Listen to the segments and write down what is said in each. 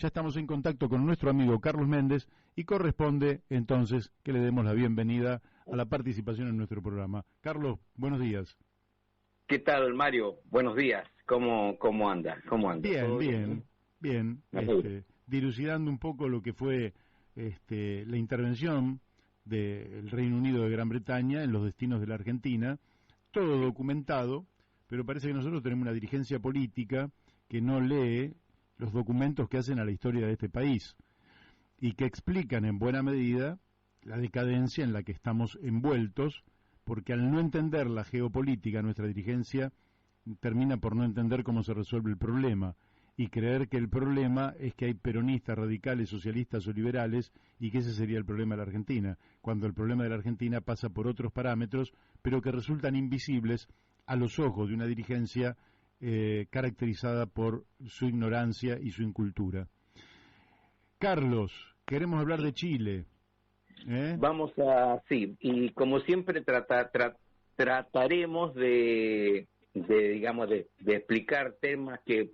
Ya estamos en contacto con nuestro amigo Carlos Méndez y corresponde entonces que le demos la bienvenida a la participación en nuestro programa. Carlos, buenos días. ¿Qué tal, Mario? Buenos días. ¿Cómo anda? ¿Cómo anda? Bien. Dilucidando un poco lo que fue la intervención del Reino Unido de Gran Bretaña en los destinos de la Argentina, todo documentado, pero parece que nosotros tenemos una dirigencia política que no lee los documentos que hacen a la historia de este país y que explican en buena medida la decadencia en la que estamos envueltos, porque al no entender la geopolítica nuestra dirigencia termina por no entender cómo se resuelve el problema y creer que el problema es que hay peronistas, radicales, socialistas o liberales y que ese sería el problema de la Argentina, cuando el problema de la Argentina pasa por otros parámetros, pero que resultan invisibles a los ojos de una dirigencia caracterizada por su ignorancia y su incultura. Carlos, queremos hablar de Chile. Sí, y como siempre trataremos de explicar temas que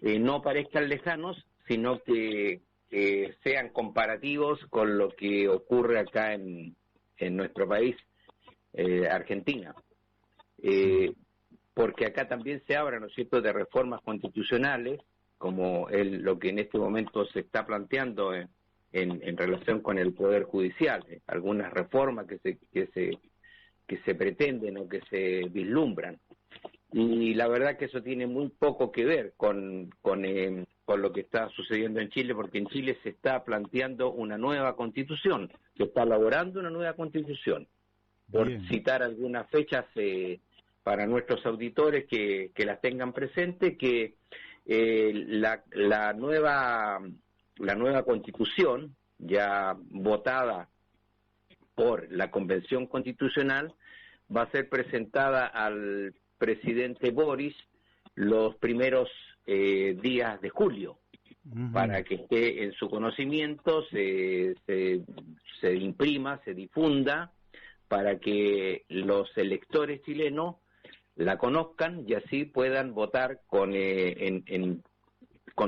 no parezcan lejanos, sino que sean comparativos con lo que ocurre acá en nuestro país, Argentina. Porque acá también se habla, ¿no es cierto?, de reformas constitucionales, como lo que en este momento se está planteando en relación con el Poder Judicial, algunas reformas que se pretenden o que se vislumbran. Y la verdad que eso tiene muy poco que ver con lo que está sucediendo en Chile, porque en Chile se está planteando una nueva constitución, se está elaborando una nueva constitución. Por citar algunas fechas para nuestros auditores que las tengan presente, que la nueva constitución, ya votada por la Convención Constitucional, va a ser presentada al presidente Boris los primeros días de julio, para que esté en su conocimiento, se imprima, se difunda, para que los electores chilenos la conozcan y así puedan votar con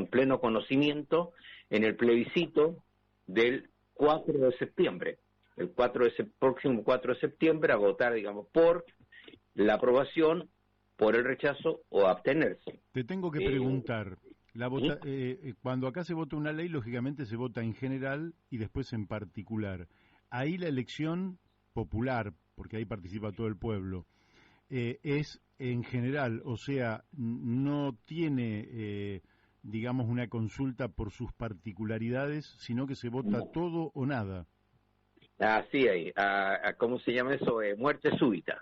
pleno conocimiento en el plebiscito del 4 de septiembre. Próximo 4 de septiembre a votar, digamos, por la aprobación, por el rechazo o abstenerse. Te tengo que preguntar, cuando acá se vota una ley, lógicamente se vota en general y después en particular. Ahí la elección popular, porque ahí participa todo el pueblo, es en general, o sea, no tiene, digamos, una consulta por sus particularidades, sino que se vota todo o nada. Así hay, ¿cómo se llama eso? Muerte súbita.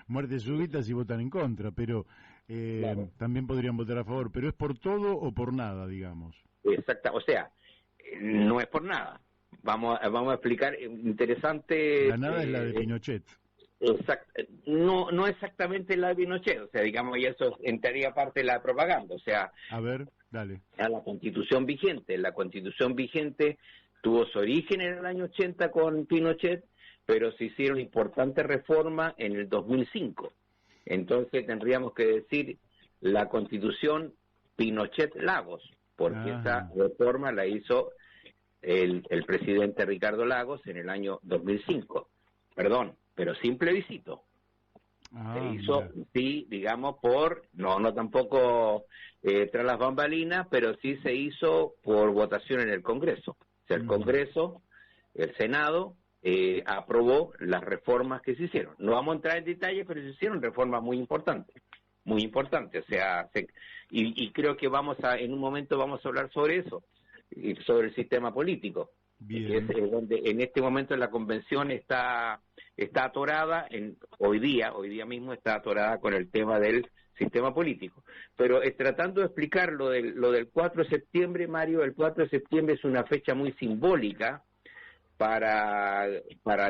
Muerte súbita si votan en contra, pero claro, también podrían votar a favor, pero ¿es por todo o por nada, digamos? Exacto, o sea, no es por nada. Vamos a explicar, interesante. La nada es la de Pinochet. Exacto, no exactamente la de Pinochet, o sea, digamos, y eso entraría parte de la propaganda, o sea. A ver, dale. A la Constitución vigente tuvo su origen en el año 80 con Pinochet, pero se hicieron importantes reformas en el 2005. Entonces tendríamos que decir la Constitución Pinochet-Lagos, porque esa reforma la hizo el presidente Ricardo Lagos en el año 2005. Perdón, pero sin plebiscito. Se hizo, sí, digamos, no tampoco tras las bambalinas, pero sí se hizo por votación en el Congreso. O sea, el Congreso, el Senado, aprobó las reformas que se hicieron. No vamos a entrar en detalles, pero se hicieron reformas muy importantes, o sea, y creo que en un momento vamos a hablar sobre eso, y sobre el sistema político. Bien. Es donde en este momento la convención está atorada, hoy día mismo está atorada con el tema del sistema político. Pero tratando de explicar lo del 4 de septiembre, Mario, el 4 de septiembre es una fecha muy simbólica para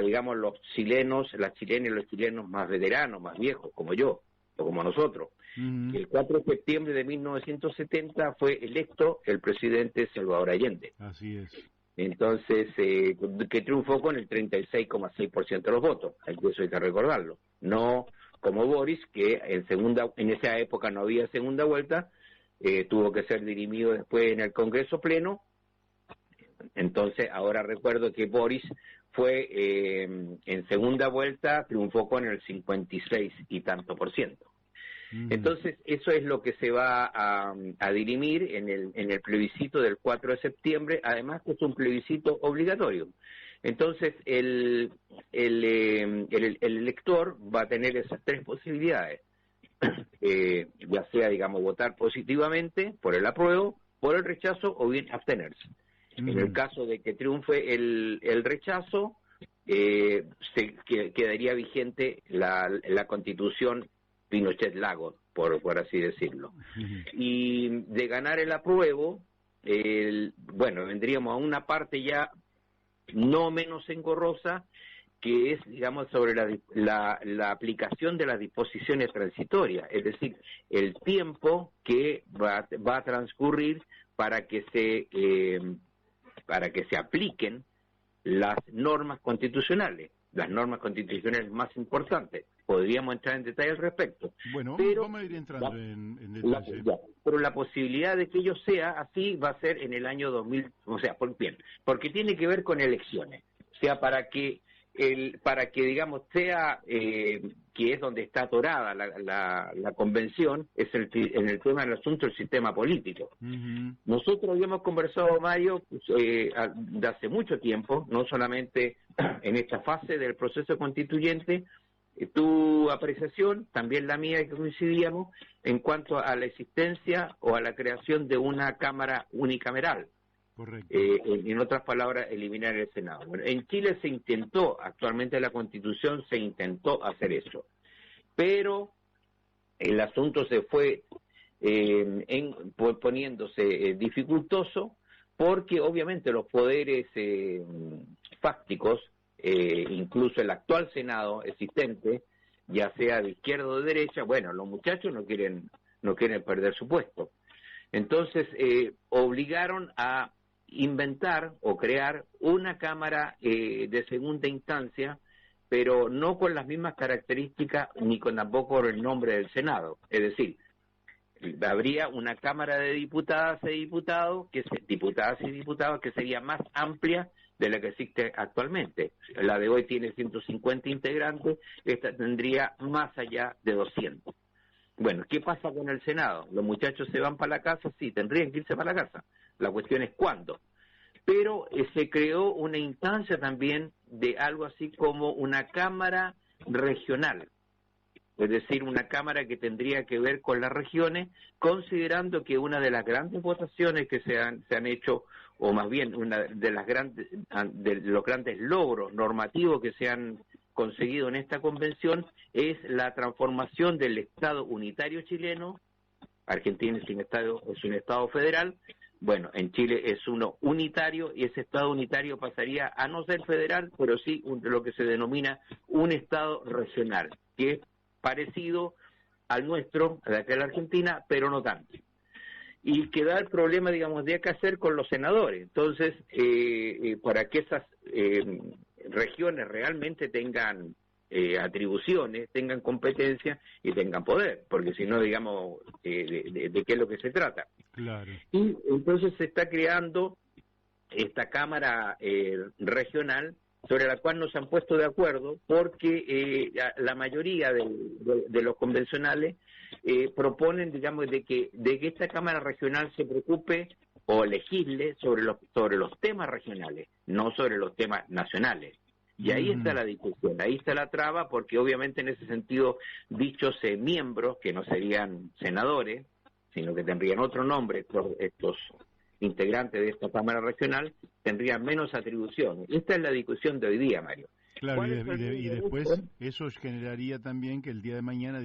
digamos, los chilenos, las chilenas y los chilenos más veteranos, más viejos, como yo, o como nosotros. El 4 de septiembre de 1970 fue electo el presidente Salvador Allende. Así es. Entonces, que triunfó con el 36,6% de los votos, eso hay que recordarlo. No como Boris, que en esa época no había segunda vuelta, tuvo que ser dirimido después en el Congreso Pleno. Entonces, ahora recuerdo que Boris fue en segunda vuelta, triunfó con el 56 y tanto %. Entonces, eso es lo que se va a dirimir en el plebiscito del 4 de septiembre, además que es un plebiscito obligatorio. Entonces, el elector va a tener esas tres posibilidades, ya sea, digamos, votar positivamente por el apruebo, por el rechazo o bien abstenerse. En el caso de que triunfe el rechazo, quedaría vigente la Constitución Pinochet-Lagos, por así decirlo. Y de ganar el apruebo, bueno, vendríamos a una parte ya no menos engorrosa, que es, digamos, sobre la aplicación de las disposiciones transitorias, es decir, el tiempo que va a transcurrir para que se apliquen las normas constitucionales más importantes. Podríamos entrar en detalle al respecto. Bueno, pero vamos a ir entrando en detalle. Pero la posibilidad de que ello sea así va a ser en el año 2000, o sea, porque tiene que ver con elecciones. O sea, para que digamos sea que es donde está atorada la convención, es en el tema del asunto del sistema político. Nosotros habíamos conversado, Mario, de hace mucho tiempo, no solamente en esta fase del proceso constituyente, tu apreciación, también la mía, que coincidíamos, en cuanto a la existencia o a la creación de una Cámara unicameral. Correcto. En otras palabras, eliminar el Senado. Bueno, en Chile se intentó, actualmente en la Constitución se intentó hacer eso, pero el asunto se fue poniéndose dificultoso, porque obviamente los poderes fácticos, incluso el actual Senado existente, ya sea de izquierda o de derecha, bueno, los muchachos no quieren perder su puesto. Entonces, obligaron a inventar o crear una Cámara de segunda instancia, pero no con las mismas características ni con tampoco el nombre del Senado. Es decir, habría una Cámara de diputadas y diputados que sería más amplia de la que existe actualmente. La de hoy tiene 150 integrantes, esta tendría más allá de 200. Bueno, ¿qué pasa con el Senado? ¿Los muchachos se van para la casa? Sí, tendrían que irse para la casa. La cuestión es cuándo. Pero se creó una instancia también de algo así como una Cámara regional, es decir, una Cámara que tendría que ver con las regiones, considerando que una de las grandes votaciones que se han hecho, o más bien una de los grandes logros normativos que se han conseguido en esta convención, es la transformación del Estado unitario chileno. Argentina es un Estado federal. Bueno, en Chile es uno unitario, y ese Estado unitario pasaría a no ser federal, pero sí lo que se denomina un Estado regional, que es parecido al nuestro, de acá en la Argentina, pero no tanto. Y queda el problema, digamos, de qué hacer con los senadores. Entonces, para que esas regiones realmente tengan atribuciones, tengan competencia y tengan poder, porque si no, digamos, de qué es lo que se trata. Claro. Y entonces se está creando esta Cámara regional, sobre la cual no se han puesto de acuerdo, porque la mayoría de los convencionales proponen, digamos, de que esta Cámara regional se preocupe o legisle sobre los temas regionales, no sobre los temas nacionales. Y ahí está la discusión, ahí está la traba, porque obviamente en ese sentido dichos miembros, que no serían senadores, sino que tendrían otro nombre, estos integrantes de esta Cámara regional, tendrían menos atribuciones. Esta es la discusión de hoy día, Mario. Claro, y después eso generaría también que el día de mañana,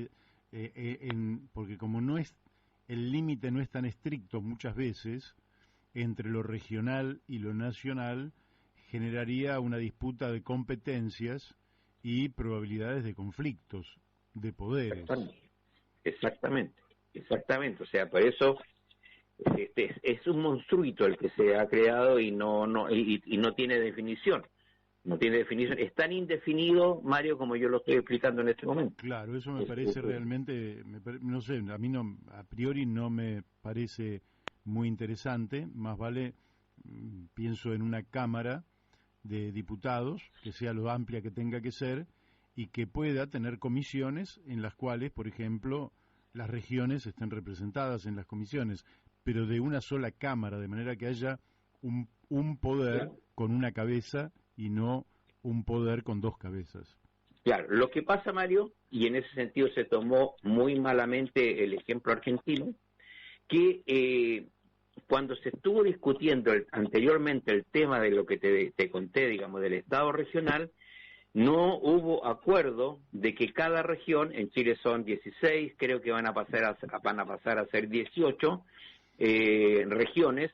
porque como no es, el límite no es tan estricto muchas veces entre lo regional y lo nacional, generaría una disputa de competencias y probabilidades de conflictos de poderes. Exactamente. O sea, por eso es un monstruito el que se ha creado y no tiene definición. no tiene definición. Es tan indefinido, Mario, como yo lo estoy explicando en este momento. Claro, eso me parece realmente, no sé, a mí no, a priori no me parece muy interesante. Más vale, pienso en una Cámara de Diputados que sea lo amplia que tenga que ser y que pueda tener comisiones en las cuales, por ejemplo, las regiones estén representadas en las comisiones, pero de una sola Cámara, de manera que haya un poder con una cabeza y no un poder con dos cabezas. Claro, lo que pasa, Mario, y en ese sentido se tomó muy malamente el ejemplo argentino, que cuando se estuvo discutiendo anteriormente el tema de lo que te conté, digamos, del Estado regional, no hubo acuerdo de que cada región, en Chile son 16, creo que van a pasar a ser 18 regiones,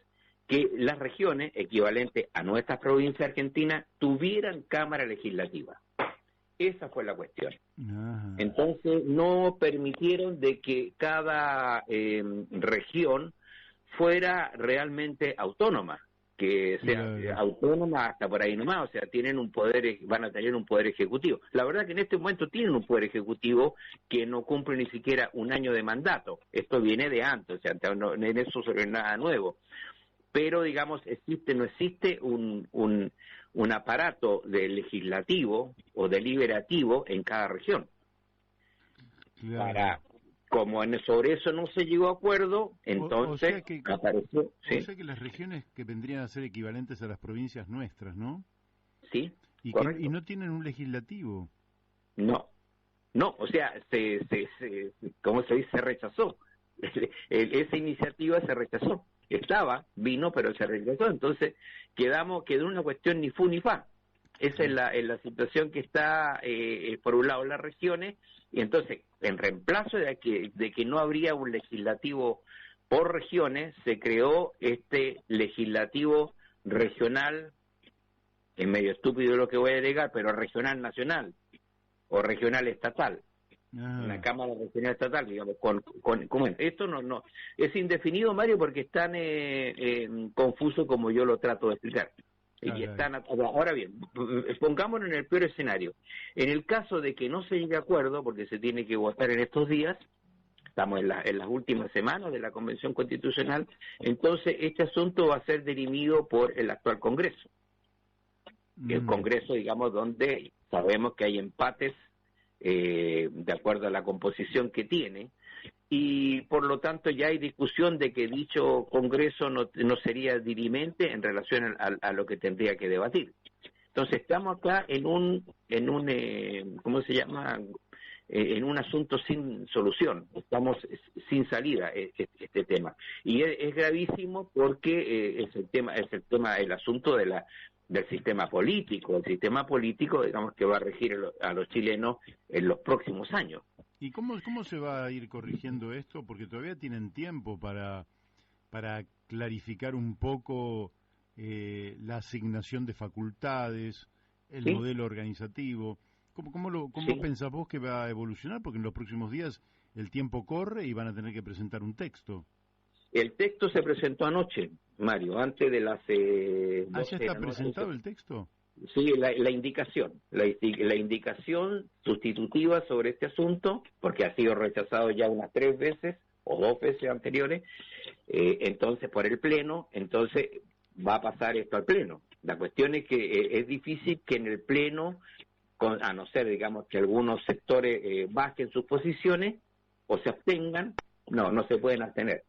que las regiones, equivalentes a nuestras provincias argentinas, tuvieran cámara legislativa. Esa fue la cuestión. Ajá. Entonces, no permitieron de que cada región fuera realmente autónoma, que sea autónoma hasta por ahí nomás, o sea, tienen un poder, van a tener un poder ejecutivo. La verdad que en este momento tienen un poder ejecutivo que no cumple ni siquiera un año de mandato. Esto viene de antes, o sea, no, en eso no es nada nuevo. Pero, digamos, no existe un aparato de legislativo o deliberativo en cada región. Claro. Como sobre eso no se llegó a acuerdo, entonces apareció... ¿sí? O sea que las regiones que vendrían a ser equivalentes a las provincias nuestras, ¿no? Sí, y no tienen un legislativo. No, o sea, ¿cómo se dice? Se rechazó. Esa iniciativa se rechazó. Vino, pero se rechazó. Entonces quedó una cuestión ni fu ni fa. Esa es la situación que está, por un lado, las regiones, y entonces, en reemplazo de que no habría un legislativo por regiones, se creó este legislativo regional, es medio estúpido lo que voy a agregar, pero regional nacional, o regional estatal. Una cámara regional estatal, digamos, esto no es indefinido, Mario, porque es tan confuso como yo lo trato de explicar. Y ahora bien, pongámonos en el peor escenario. En el caso de que no se llegue a acuerdo, porque se tiene que votar en estos días, estamos en las últimas semanas de la Convención Constitucional, entonces este asunto va a ser dirimido por el actual Congreso. El Congreso, digamos, donde sabemos que hay empates de acuerdo a la composición que tiene, y por lo tanto ya hay discusión de que dicho Congreso no sería dirimente en relación a lo que tendría que debatir. Entonces estamos acá en un ¿cómo se llama? En un asunto sin solución, estamos sin salida este tema, y es gravísimo porque es el asunto del sistema político, digamos, que va a regir a los chilenos en los próximos años. ¿Y cómo se va a ir corrigiendo esto? Porque todavía tienen tiempo para clarificar un poco la asignación de facultades, el ¿sí? modelo organizativo. ¿Cómo ¿sí? pensás vos que va a evolucionar? Porque en los próximos días el tiempo corre y van a tener que presentar un texto. El texto se presentó anoche, Mario, antes de las 12 ¿Ya está presentado el texto? Sí, la indicación sustitutiva sobre este asunto, porque ha sido rechazado ya unas 3 veces o 2 veces anteriores, entonces por el Pleno, entonces va a pasar esto al Pleno. La cuestión es que es difícil que en el Pleno, a no ser, digamos, que algunos sectores bajen sus posiciones o se abstengan. No se pueden abstener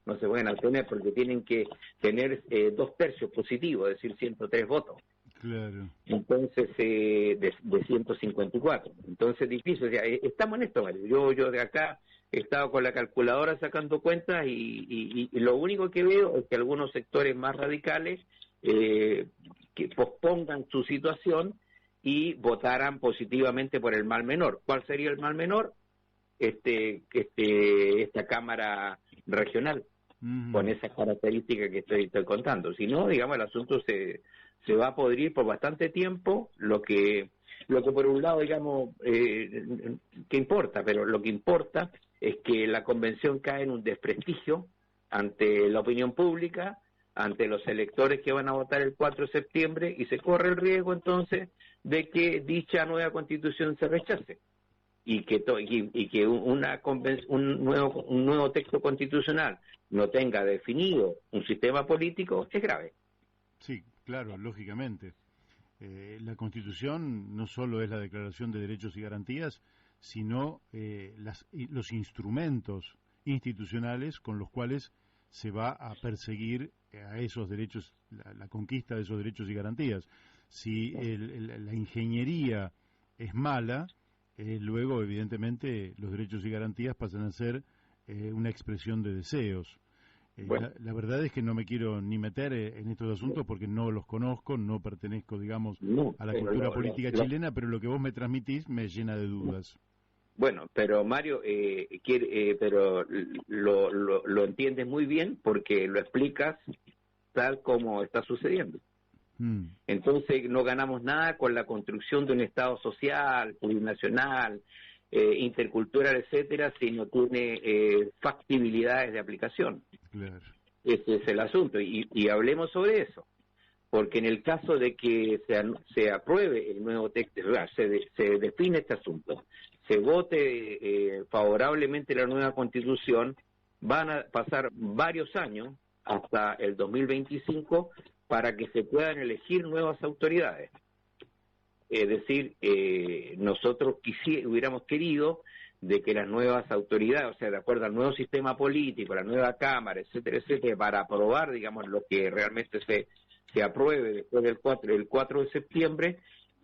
porque tienen que tener 2/3 positivos, es decir, 103 votos. Claro. Entonces, de 154. Entonces, difícil. O sea, estamos en esto, Mario. Yo de acá he estado con la calculadora sacando cuentas y lo único que veo es que algunos sectores más radicales que pospongan su situación y votaran positivamente por el mal menor. ¿Cuál sería el mal menor? Esta Cámara Regional, con esas características que estoy contando. Si no, digamos, el asunto se va a podrir por bastante tiempo, lo que por un lado, digamos, ¿qué importa? Pero lo que importa es que la convención cae en un desprestigio ante la opinión pública, ante los electores que van a votar el 4 de septiembre y se corre el riesgo entonces de que dicha nueva constitución se rechace y que un nuevo texto constitucional no tenga definido un sistema político es grave. Sí, claro, lógicamente. La Constitución no solo es la Declaración de Derechos y Garantías, sino los instrumentos institucionales con los cuales se va a perseguir a esos derechos, la conquista de esos derechos y garantías. Si la ingeniería es mala, luego evidentemente los derechos y garantías pasan a ser una expresión de deseos. Bueno. La verdad es que no me quiero ni meter en estos asuntos porque no los conozco, no pertenezco, digamos, a la cultura política chilena, pero lo que vos me transmitís me llena de dudas. Bueno, pero Mario, pero lo entiendes muy bien porque lo explicas tal como está sucediendo. Entonces no ganamos nada con la construcción de un Estado social, plurinacional, intercultural, etcétera, si no tiene factibilidades de aplicación. Claro. Ese es el asunto y hablemos sobre eso, porque en el caso de que se apruebe el nuevo texto, se define este asunto, se vote favorablemente la nueva Constitución, van a pasar varios años hasta el 2025 para que se puedan elegir nuevas autoridades. Es decir, nosotros hubiéramos querido de que las nuevas autoridades, o sea, de acuerdo al nuevo sistema político, la nueva Cámara, etcétera, etcétera, para aprobar, digamos, lo que realmente se apruebe después del 4 de septiembre,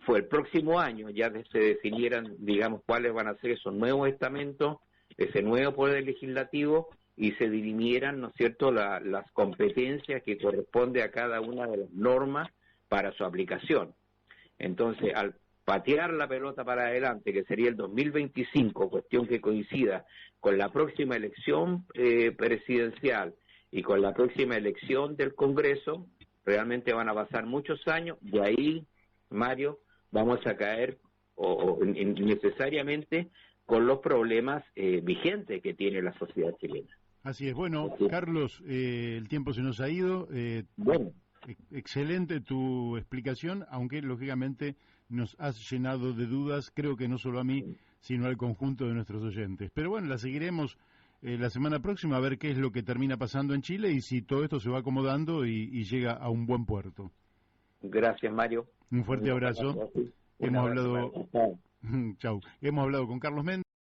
fue el próximo año, ya se definieran, digamos, cuáles van a ser esos nuevos estamentos, ese nuevo poder legislativo, y se dirimieran, ¿no es cierto?, las competencias que corresponde a cada una de las normas para su aplicación. Entonces, al patear la pelota para adelante, que sería el 2025, cuestión que coincida con la próxima elección presidencial y con la próxima elección del Congreso, realmente van a pasar muchos años, de ahí, Mario, vamos a caer necesariamente con los problemas vigentes que tiene la sociedad chilena. Así es. Bueno, Carlos, el tiempo se nos ha ido. Bueno. Excelente tu explicación, aunque lógicamente nos has llenado de dudas, creo que no solo a mí, sino al conjunto de nuestros oyentes. Pero bueno, la seguiremos la semana próxima a ver qué es lo que termina pasando en Chile y si todo esto se va acomodando y llega a un buen puerto. Gracias, Mario. Un fuerte abrazo. Hemos hablado con Carlos Méndez.